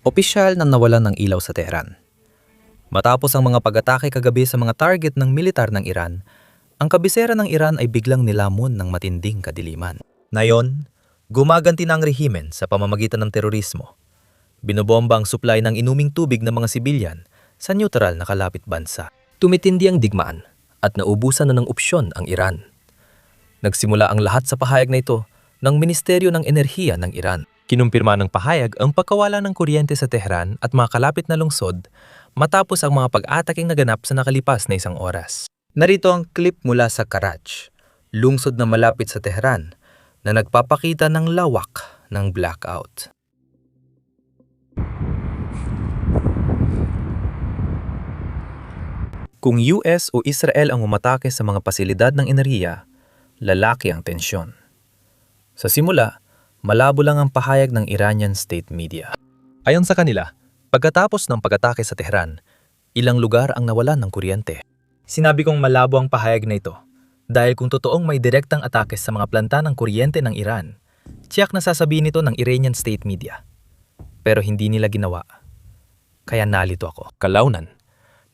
Opisyal na nawalan ng ilaw sa Tehran. Matapos ang mga pag-atake kagabi sa mga target ng militar ng Iran, ang kabisera ng Iran ay biglang nilamon ng matinding kadiliman. Ngayon, gumaganti na ang rehimen sa pamamagitan ng terorismo. Binobomba ang supply ng inuming tubig ng mga sibilyan sa neutral na kalapit bansa. Tumitindi ang digmaan at naubusan na ng opsyon ang Iran. Nagsimula ang lahat sa pahayag na ito ng Ministeryo ng Enerhiya ng Iran. Kinumpirma ng pahayag ang pagkawala ng kuryente sa Tehran at mga kalapit na lungsod matapos ang mga pag-ataking naganap sa nakalipas na isang oras. Narito ang clip mula sa Karaj, lungsod na malapit sa Tehran, na nagpapakita ng lawak ng blackout. Kung US o Israel ang umatake sa mga pasilidad ng enerhiya, lalaki ang tensyon. Sa simula, malabo lang ang pahayag ng Iranian state media. Ayon sa kanila, pagkatapos ng pag-atake sa Tehran, ilang lugar ang nawalan ng kuryente. Sinabi kong malabo ang pahayag na ito dahil kung totoong may direktang atake sa mga planta ng kuryente ng Iran, tiyak na sasabihin ito ng Iranian state media. Pero hindi nila ginawa. Kaya nalito ako. Kalaunan,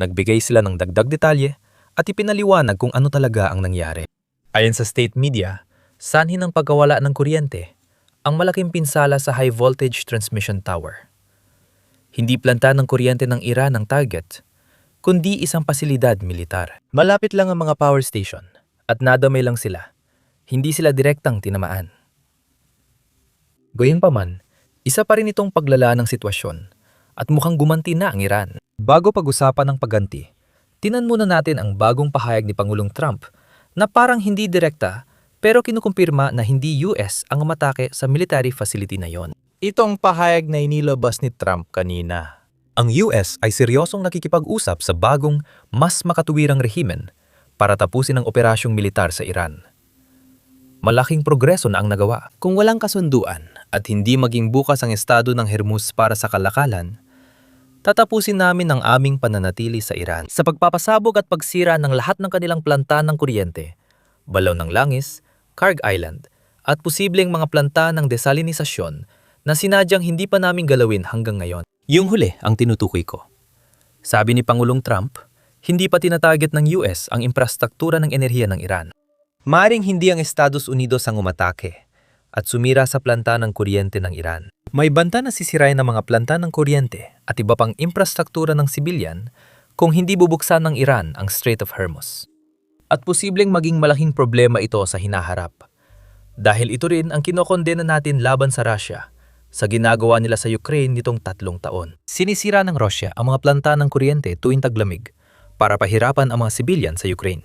nagbigay sila ng dagdag detalye at ipinaliwanag kung ano talaga ang nangyari. Ayon sa state media, sanhi ng pagkawala ng kuryente ang malaking pinsala sa high voltage transmission tower. Hindi planta ng kuryente ng Iran ang target, kundi isang pasilidad militar. Malapit lang ang mga power station at nadamay lang sila. Hindi sila direktang tinamaan. Gayunpaman, isa pa rin itong paglala ng sitwasyon at mukhang gumanti na ang Iran. Bago pag-usapan ng pagganti, tinan muna natin ang bagong pahayag ni Pangulong Trump na parang hindi direkta pero kinukumpirma na hindi US ang umatake sa military facility na yon. Itong pahayag na inilabas ni Trump kanina. Ang US ay seryosong nakikipag-usap sa bagong, mas makatuwirang rehimen para tapusin ang operasyong militar sa Iran. Malaking progreso na ang nagawa. Kung walang kasunduan at hindi maging bukas ang estado ng Hormuz para sa kalakalan, tatapusin namin ang aming pananatili sa Iran sa pagpapasabog at pagsira ng lahat ng kanilang planta ng kuryente, Balaw ng Langis, Kharg Island, at posibleng mga planta ng desalinisasyon na sinadyang hindi pa namin galawin hanggang ngayon. Yung huli ang tinutukoy ko. Sabi ni Pangulong Trump, hindi pa tinatarget ng US ang infrastruktura ng enerhiya ng Iran. Maring hindi ang Estados Unidos ang umatake at sumira sa planta ng kuryente ng Iran. May banta na sisirain ng mga planta ng kuryente at iba pang infrastruktura ng sibilyan kung hindi bubuksan ng Iran ang Strait of Hormuz. At posibleng maging malaking problema ito sa hinaharap. Dahil ito rin ang kinokondena natin laban sa Russia sa ginagawa nila sa Ukraine nitong 3 taon. Sinisira ng Russia ang mga planta ng kuryente tuwing taglamig para pahirapan ang mga sibilyan sa Ukraine.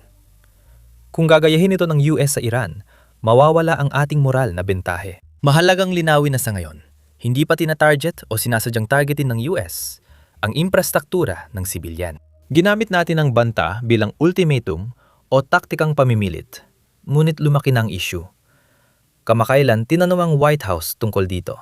Kung gagayahin ito ng US sa Iran, mawawala ang ating moral na bentahe. Mahalagang linawin na sa ngayon, hindi pa tina-target o sinasadyang targetin ng US ang infrastruktura ng sibilyan. Ginamit natin ang banta bilang ultimatum o taktikang pamimilit, ngunit lumaki na ang issue. Kamakailan tinanong ang White House tungkol dito.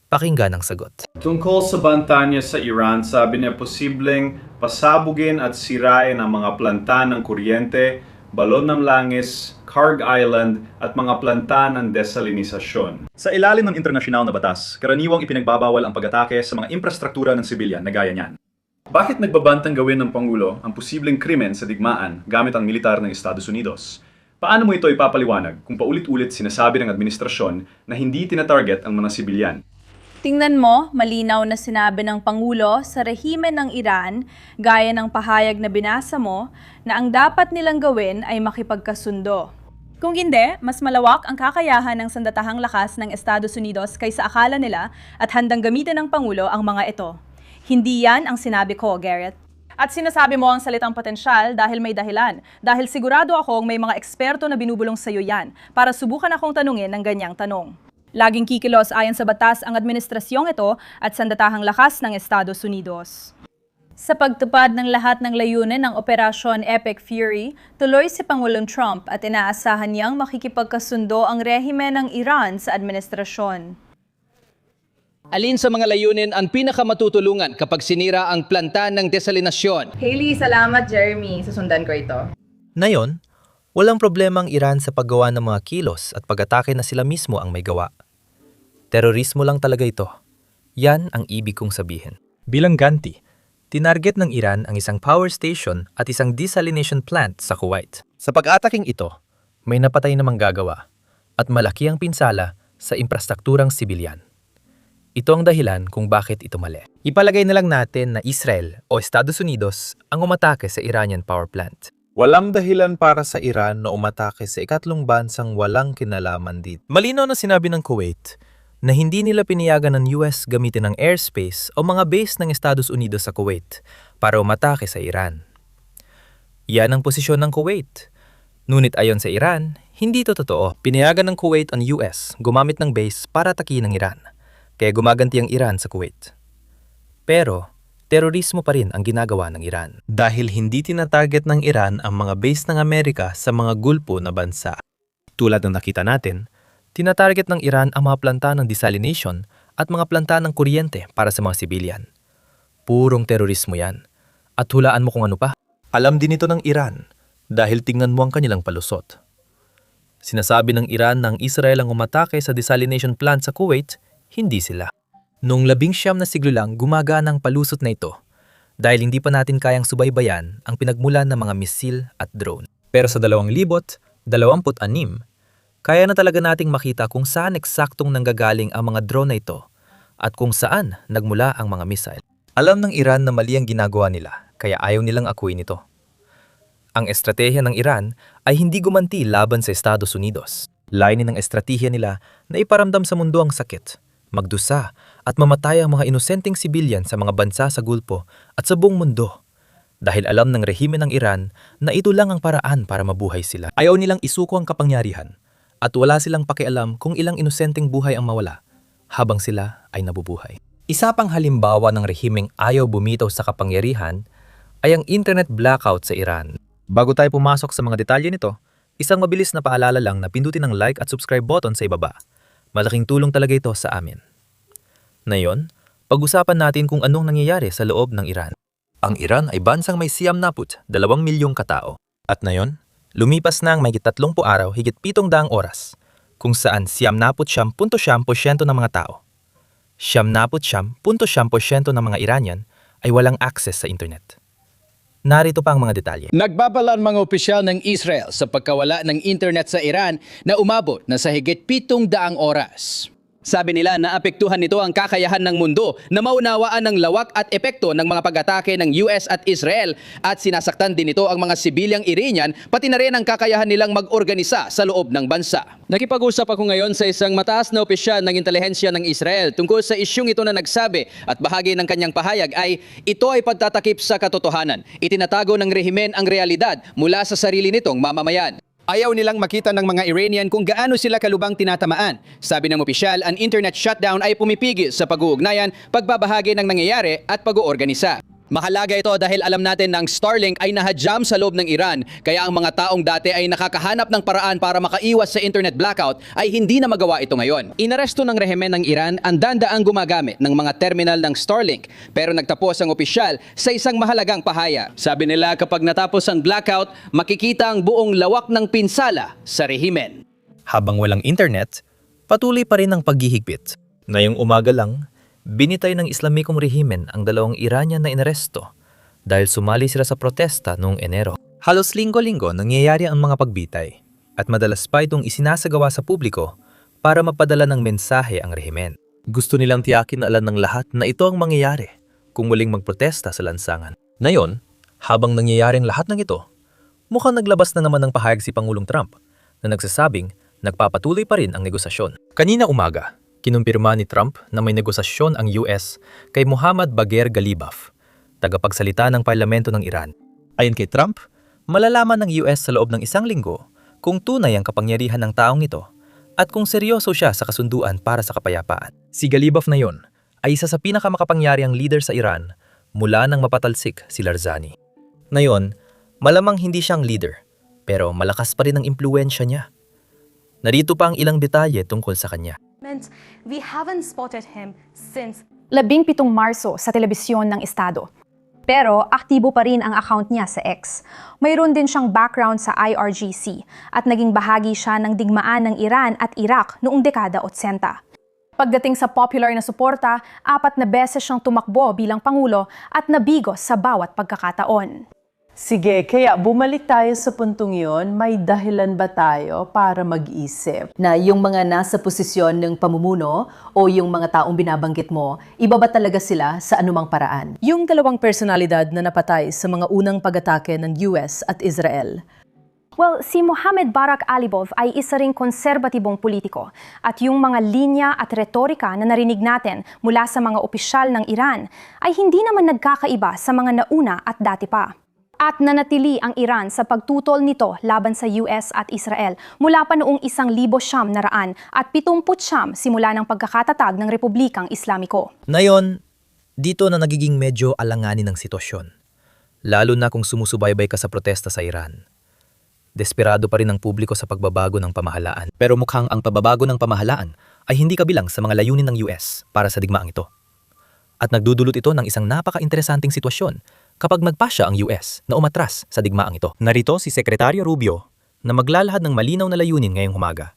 Pakinggan ang sagot. Tungkol sa banta niya sa Iran, sabi niya posibleng pasabugin at sirain ang mga planta ng kuryente, Balon ng Langis, Kharg Island at mga planta ng desalinisasyon. Sa ilalim ng internasyonal na batas, karaniwang ipinagbabawal ang pag-atake sa mga infrastruktura ng sibilyan na gaya niyan. Bakit nagbabantang gawin ng Pangulo ang posibleng krimen sa digmaan gamit ang militar ng Estados Unidos? Paano mo ito ipapaliwanag kung paulit-ulit sinasabi ng administrasyon na hindi tinatarget ang mga sibilyan? Tingnan mo, malinaw na sinabi ng Pangulo sa rehimen ng Iran, gaya ng pahayag na binasa mo, na ang dapat nilang gawin ay makipagkasundo. Kung hindi, mas malawak ang kakayahan ng sandatahang lakas ng Estados Unidos kaysa akala nila at handang gamitin ng Pangulo ang mga ito. Hindi yan ang sinabi ko, Garrett. At sinasabi mo ang salitang potensyal dahil may dahilan. Dahil sigurado akong may mga eksperto na binubulong sa iyo yan para subukan akong tanungin ng ganyang tanong. Laging kikilos ayon sa batas ang administrasyong ito at sandatahang lakas ng Estados Unidos. Sa pagtupad ng lahat ng layunin ng Operasyon Epic Fury, tuloy si Pangulong Trump at inaasahan niyang makikipagkasundo ang rehimen ng Iran sa administrasyon. Alin sa mga layunin ang pinakamatutulungan kapag sinira ang planta ng desalinasyon? Hailey, salamat Jeremy. Susundan ko ito. Ngayon, walang problema ang Iran sa paggawa ng mga kilos at pag-atake na sila mismo ang may gawa. Terorismo lang talaga ito. Yan ang ibig kong sabihin. Bilang ganti, tinarget ng Iran ang isang power station at isang desalination plant sa Kuwait. Sa pag-ataking ito, may napatay na manggagawa at malaki ang pinsala sa infrastrukturang sibilyan. Ito ang dahilan kung bakit ito mali. Ipalagay na lang natin na Israel o Estados Unidos ang umatake sa Iranian power plant. Walang dahilan para sa Iran na umatake sa ikatlong bansang walang kinalaman dito. Malinaw na sinabi ng Kuwait na hindi nila pinayagan ng US gamitin ang airspace o mga base ng Estados Unidos sa Kuwait para umatake sa Iran. Yan ang posisyon ng Kuwait. Ngunit ayon sa Iran, hindi ito totoo. Pinayagan ng Kuwait ang US gumamit ng base para atakihin ang Iran, kaya gumaganti ang Iran sa Kuwait. Pero, terorismo pa rin ang ginagawa ng Iran. Dahil hindi tinatarget ng Iran ang mga base ng Amerika sa mga gulpo na bansa. Tulad ng nakita natin, tinatarget ng Iran ang mga planta ng desalination at mga planta ng kuryente para sa mga sibilyan. Purong terorismo yan. At hulaan mo kung ano pa. Alam din ito ng Iran dahil tingnan mo ang kanilang palusot. Sinasabi ng Iran na ang Israel ang umatake sa desalination plant sa Kuwait, hindi sila. Noong 19 na siglo lang gumagana ang palusot na ito dahil hindi pa natin kayang subaybayan ang pinagmulan ng mga misil at drone. Pero sa 2026, kaya na talaga nating makita kung saan eksaktong nanggagaling ang mga drone na ito at kung saan nagmula ang mga missile. Alam ng Iran na mali ang ginagawa nila kaya ayaw nilang akuin ito. Ang estratehiya ng Iran ay hindi gumanti laban sa Estados Unidos. Layunin ng estratehiya nila na iparamdam sa mundo ang sakit, magdusa at mamatay ang mga inosenteng sibilyan sa mga bansa sa Gulpo at sa buong mundo. Dahil alam ng rehime ng Iran na ito lang ang paraan para mabuhay sila. Ayaw nilang isuko ang kapangyarihan at wala silang pakialam kung ilang inosenteng buhay ang mawala habang sila ay nabubuhay. Isa pang halimbawa ng rehimeng ayaw bumitaw sa kapangyarihan ay ang internet blackout sa Iran. Bago tayo pumasok sa mga detalye nito, isang mabilis na paalala lang na pindutin ang like at subscribe button sa ibaba. Malaking tulong talaga ito sa amin. Ngayon, pag-usapan natin kung anong nangyayari sa loob ng Iran. Ang Iran ay bansang may 2 milyong katao. At ngayon, lumipas na ang may 30 araw higit 700 oras, kung saan 99.7% ng mga tao, 99.7% ng mga Iranian ay walang access sa internet. Narito pa ang mga detalye. Nagbabala ang mga opisyal ng Israel sa pagkawala ng internet sa Iran na umabot na sa higit 700 oras. Sabi nila na apektuhan nito ang kakayahan ng mundo na maunawaan ng lawak at epekto ng mga pag-atake ng US at Israel at sinasaktan din ito ang mga sibilyang Iranian pati na rin ang kakayahan nilang mag-organisa sa loob ng bansa. Nakipag-usap ako ngayon sa isang mataas na opisyal ng intelihensya ng Israel tungkol sa isyung ito na nagsabi at bahagi ng kanyang pahayag ay ito ay pagtatakip sa katotohanan. Itinatago ng rehimen ang realidad mula sa sarili nitong mamamayan. Ayaw nilang makita ng mga Iranian kung gaano sila kalubang tinatamaan. Sabi ng opisyal, ang internet shutdown ay pumipigil sa pag-uugnayan, pagbabahagi ng nangyayari at pag-uorganisa. Mahalaga ito dahil alam natin na ang Starlink ay nahajam sa loob ng Iran, kaya ang mga taong dati ay nakakahanap ng paraan para makaiwas sa internet blackout ay hindi na magawa ito ngayon. Inaresto ng rehimen ng Iran ang dandaang gumagamit ng mga terminal ng Starlink, pero nagtapos ang opisyal sa isang mahalagang pahaya. Sabi nila kapag natapos ang blackout, makikita ang buong lawak ng pinsala sa rehimen. Habang walang internet, patuloy pa rin ang paghihigpit. Ngayong umaga lang, binitay ng Islamikong rehimen ang 2 Iranian na inaresto dahil sumali sila sa protesta noong Enero. Halos linggo-linggo nangyayari ang mga pagbitay at madalas pa itong isinasagawa sa publiko para mapadala ng mensahe ang rehimen. Gusto nilang tiyakin na alam ng lahat na ito ang mangyayari kung muling magprotesta sa lansangan. Ngayon, habang nangyayari ang lahat ng ito, mukhang naglabas na naman ng pahayag si Pangulong Trump na nagsasabing nagpapatuloy pa rin ang negosasyon. Kanina umaga, kinumpirma ni Trump na may negosasyon ang US kay Mohammad Bagher Ghalibaf, tagapagsalita ng parlamento ng Iran. Ayon kay Trump, malalaman ng US sa loob ng 1 linggo kung tunay ang kapangyarihan ng taong ito at kung seryoso siya sa kasunduan para sa kapayapaan. Si Ghalibaf na yon ay isa sa pinakamakapangyarihang leader sa Iran mula nang mapatalsik si Larzani. Ngayon, malamang hindi siyang leader, pero malakas pa rin ang impluwensya niya. Narito pa ang ilang detalye tungkol sa kanya. We haven't spotted him since 17 Marso sa telebisyon ng Estado. Pero aktibo pa rin ang account niya sa X. Mayroon din siyang background sa IRGC at naging bahagi siya ng digmaan ng Iran at Iraq noong dekada 80. Pagdating sa popular na suporta, 4 na beses siyang tumakbo bilang Pangulo at nabigo sa bawat pagkakataon. Sige, kaya bumalik tayo sa puntong yon, may dahilan ba tayo para mag-isip na yung mga nasa posisyon ng pamumuno o yung mga taong binabanggit mo, iba ba talaga sila sa anumang paraan? Yung 2 personalidad na napatay sa mga unang pag-atake ng US at Israel. Well, si Mohamed Barak Alibov ay isa ring konserbatibong politiko at yung mga linya at retorika na narinig natin mula sa mga opisyal ng Iran ay hindi naman nagkakaiba sa mga nauna at dati pa. At nanatili ang Iran sa pagtutol nito laban sa US at Israel mula pa noong 1979 at 79 simula ng pagkakatatag ng Republikang Islamiko. Ngayon, dito na nagiging medyo alanganin ang sitwasyon. Lalo na kung sumusubaybay ka sa protesta sa Iran. Desperado pa rin ang publiko sa pagbabago ng pamahalaan. Pero mukhang ang pagbabago ng pamahalaan ay hindi kabilang sa mga layunin ng US para sa digmaang ito. At nagdudulot ito ng isang napaka-interesanting sitwasyon kapag nagpasya ang US na umatras sa digmaang ito. Narito si Sekretaryo Rubio na maglalahad ng malinaw na layunin ngayong umaga.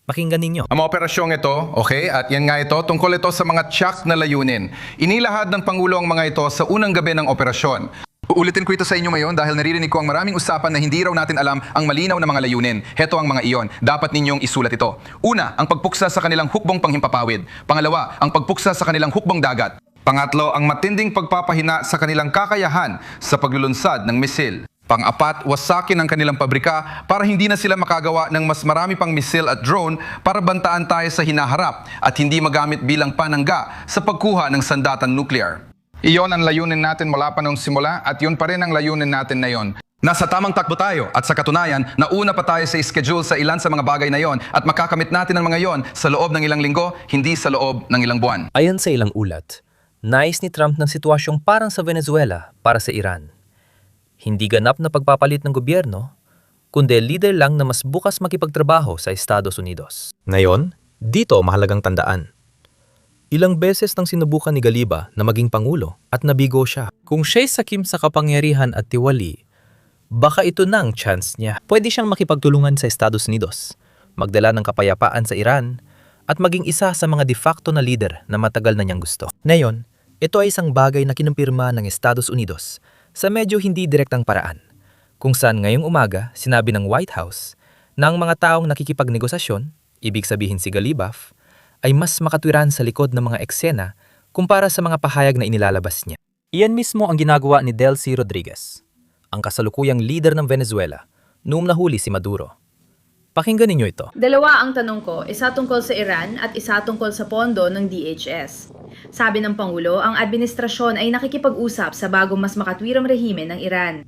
Pakinggan ninyo. Ang mga operasyong ito, okay, at yan nga ito, tungkol ito sa mga tiyak na layunin. Inilahad ng Pangulo ang mga ito sa unang gabi ng operasyon. Uulitin ko ito sa inyo ngayon dahil naririnig ko ang maraming usapan na hindi raw natin alam ang malinaw na mga layunin. Heto ang mga iyon. Dapat ninyong isulat ito. Una, ang pagpuksa sa kanilang hukbong panghimpapawid. Pangalawa, ang pagpuksa sa kanilang hukbong dagat. Pangatlo, ang matinding pagpapahina sa kanilang kakayahan sa paglulunsad ng misil. Pang-apat, wasakin ang kanilang pabrika para hindi na sila makagawa ng mas marami pang misil at drone para bantaan tayo sa hinaharap at hindi magamit bilang panangga sa pagkuha ng sandatan nuclear. Iyon ang layunin natin mula pa noong simula at yun pa rin ang layunin natin na yon. Nasa tamang takbo tayo at sa katunayan, nauna pa tayo sa schedule sa ilan sa mga bagay na yon at makakamit natin ang mga yon sa loob ng ilang linggo, hindi sa loob ng ilang buwan. Ayon sa ilang ulat, nais ni Trump ng sitwasyong parang sa Venezuela para sa Iran. Hindi ganap na pagpapalit ng gobyerno, kundi leader lang na mas bukas makipagtrabaho sa Estados Unidos. Ngayon, dito mahalagang tandaan. Ilang beses nang sinubukan ni Galiba na maging pangulo at nabigo siya. Kung siya'y sakim sa kapangyarihan at tiwali, baka ito na ang chance niya. Pwede siyang makipagtulungan sa Estados Unidos, magdala ng kapayapaan sa Iran, at maging isa sa mga de facto na leader na matagal na niyang gusto. Ngayon, ito ay isang bagay na kinumpirma ng Estados Unidos sa medyo hindi direktang paraan, kung saan ngayong umaga sinabi ng White House na ang mga taong nakikipagnegosasyon, ibig sabihin si Galibaf, ay mas makatwiran sa likod ng mga eksena kumpara sa mga pahayag na inilalabas niya. Iyan mismo ang ginagawa ni Delcy Rodriguez, ang kasalukuyang leader ng Venezuela, noong nahuli si Maduro. Pakinggan ninyo ito. Dalawa ang tanong ko, isa tungkol sa Iran at isa tungkol sa pondo ng DHS. Sabi ng Pangulo, ang administrasyon ay nakikipag-usap sa bagong mas makatwirang rehime ng Iran.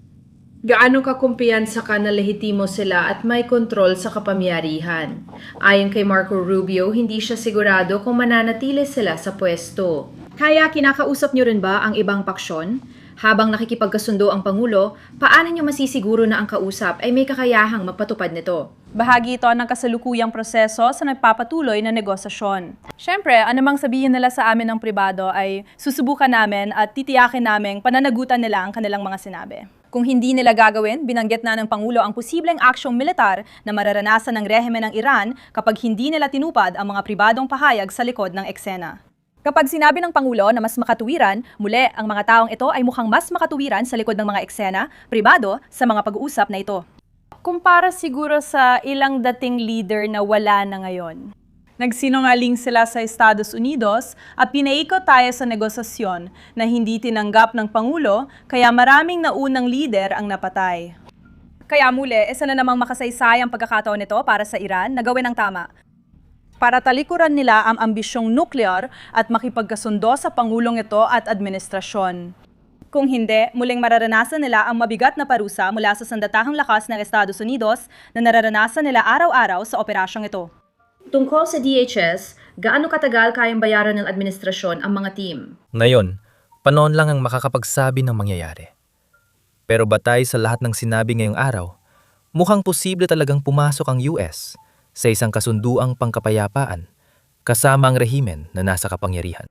Gaano kakumpiyansa ka na lehitimo sila at may kontrol sa kapangyarihan? Ayon kay Marco Rubio, hindi siya sigurado kung mananatili sila sa pwesto. Kaya kinakausap niyo rin ba ang ibang paksyon? Habang nakikipagkasundo ang Pangulo, paano niyo masisiguro na ang kausap ay may kakayahang magpatupad nito? Bahagi ito ng kasalukuyang proseso sa nagpapatuloy na negosasyon. Siyempre, anumang sabihin nila sa amin ng pribado ay susubukan namin at titiyakin namin pananagutan nila ang kanilang mga sinabi. Kung hindi nila gagawin, binanggit na ng Pangulo ang posibleng aksyong militar na mararanasan ng rehimen ng Iran kapag hindi nila tinupad ang mga pribadong pahayag sa likod ng eksena. Kapag sinabi ng Pangulo na mas makatuwiran, muli ang mga taong ito ay mukhang mas makatuwiran sa likod ng mga eksena, pribado, sa mga pag-uusap na ito. Kumpara siguro sa ilang dating leader na wala na ngayon. Nagsinungaling sila sa Estados Unidos at pinaikot tayo sa negosasyon na hindi tinanggap ng Pangulo kaya maraming naunang leader ang napatay. Kaya muli, isa na namang makasaysayang pagkakataon nito para sa Iran na gawin ang tama. Para talikuran nila ang ambisyong nuklear at makipagkasundo sa Pangulong ito at administrasyon. Kung hindi, muling mararanasan nila ang mabigat na parusa mula sa sandatahang lakas ng Estados Unidos na nararanasan nila araw-araw sa operasyong ito. Tungkol sa DHS, gaano katagal kayang bayaran ng administrasyon ang mga team? Ngayon, panahon lang ang makakapagsabi ng mangyayari. Pero batay sa lahat ng sinabi ngayong araw, mukhang posible talagang pumasok ang US sa isang kasunduang pangkapayapaan kasama ang rehimen na nasa kapangyarihan.